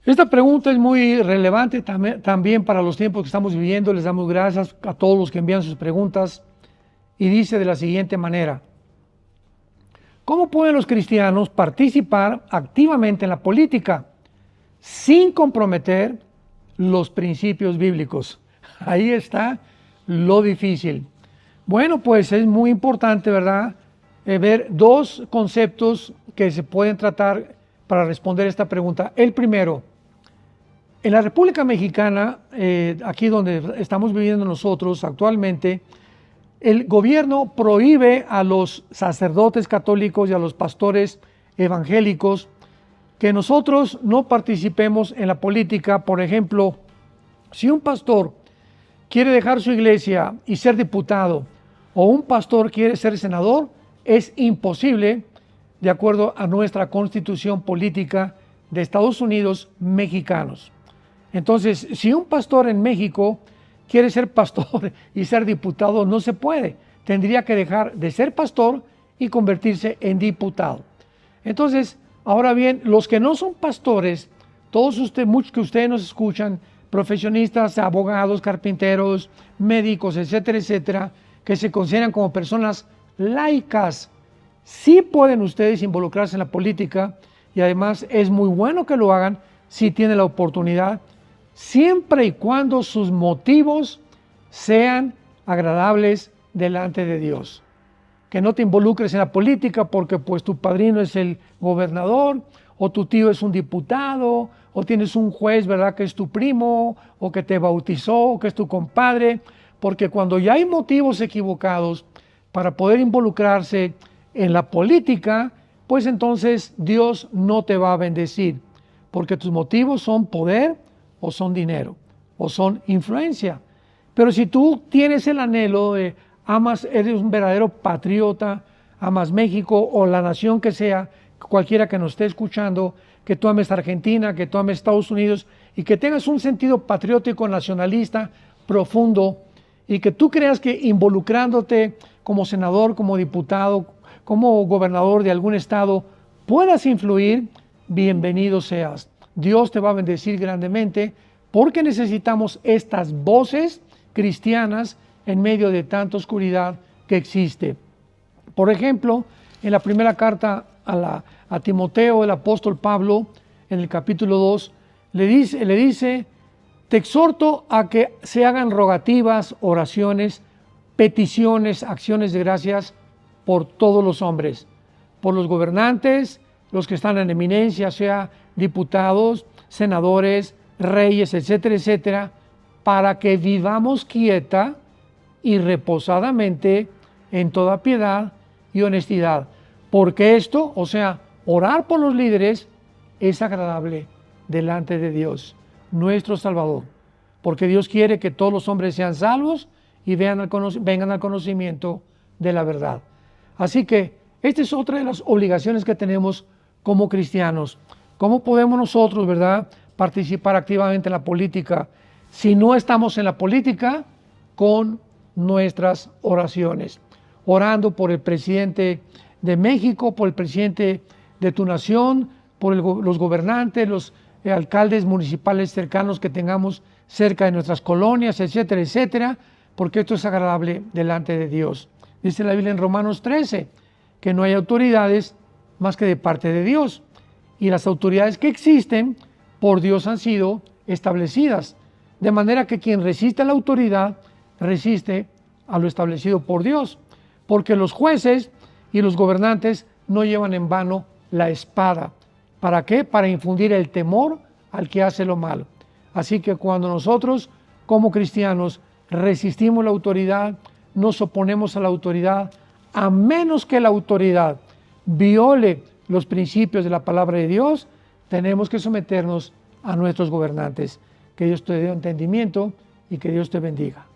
Esta pregunta es muy relevante también para los tiempos que estamos viviendo. Les damos gracias a todos los que envían sus preguntas. Y dice de la siguiente manera: ¿cómo pueden los cristianos participar activamente en la política sin comprometer los principios bíblicos? Ahí está lo difícil. Bueno, pues es muy importante, ¿verdad?, ver dos conceptos que se pueden tratar para responder esta pregunta. El primero, en la República Mexicana, aquí donde estamos viviendo nosotros actualmente, el gobierno prohíbe a los sacerdotes católicos y a los pastores evangélicos que nosotros no participemos en la política. Por ejemplo, si un pastor quiere dejar su iglesia y ser diputado, o un pastor quiere ser senador, es imposible, de acuerdo a nuestra constitución política de Estados Unidos mexicanos. Entonces, si un pastor en México quiere ser pastor y ser diputado, no se puede. Tendría que dejar de ser pastor y convertirse en diputado. Entonces, ahora bien, los que no son pastores, muchos que ustedes nos escuchan, profesionistas, abogados, carpinteros, médicos, etcétera, etcétera, que se consideran como personas laicas, sí pueden ustedes involucrarse en la política, y además es muy bueno que lo hagan si tienen la oportunidad, siempre y cuando sus motivos sean agradables delante de Dios. Que no te involucres en la política porque pues tu padrino es el gobernador, o tu tío es un diputado, o tienes un juez, ¿verdad?, que es tu primo, o que te bautizó, o que es tu compadre, porque cuando ya hay motivos equivocados para poder involucrarse en la política, pues entonces Dios no te va a bendecir, porque tus motivos son poder, o son dinero, o son influencia. Pero si tú tienes el anhelo de eres un verdadero patriota, amas México o la nación que sea, cualquiera que nos esté escuchando, que tú ames Argentina, que tú ames Estados Unidos, y que tengas un sentido patriótico, nacionalista profundo, y que tú creas que involucrándote como senador, como diputado, como gobernador de algún estado, puedas influir, bienvenido seas. Dios te va a bendecir grandemente, porque necesitamos estas voces cristianas en medio de tanta oscuridad que existe. Por ejemplo, en la primera carta a Timoteo, el apóstol Pablo, en el capítulo 2, le dice: te exhorto a que se hagan rogativas, oraciones, peticiones, acciones de gracias por todos los hombres, por los gobernantes, los que están en eminencia, sea diputados, senadores, reyes, etcétera, etcétera, para que vivamos quieta y reposadamente en toda piedad y honestidad. Porque esto, o sea, orar por los líderes, es agradable delante de Dios, nuestro Salvador. Porque Dios quiere que todos los hombres sean salvos y vengan al conocimiento de la verdad. Así que esta es otra de las obligaciones que tenemos como cristianos. ¿Cómo podemos nosotros, verdad, participar activamente en la política si no estamos en la política? Con nuestras oraciones, orando por el presidente de México, por el presidente de tu nación, por los gobernantes, los alcaldes municipales cercanos que tengamos cerca de nuestras colonias, etcétera, etcétera, porque esto es agradable delante de Dios. Dice la Biblia en Romanos 13 que no hay autoridades más que de parte de Dios, y las autoridades que existen por Dios han sido establecidas, de manera que quien resiste a la autoridad resiste a lo establecido por Dios, porque los jueces y los gobernantes no llevan en vano la espada. ¿Para qué? Para infundir el temor al que hace lo malo. Así que cuando nosotros como cristianos resistimos la autoridad, nos oponemos a la autoridad, a menos que la autoridad viole los principios de la palabra de Dios, tenemos que someternos a nuestros gobernantes. Que Dios te dé entendimiento y que Dios te bendiga.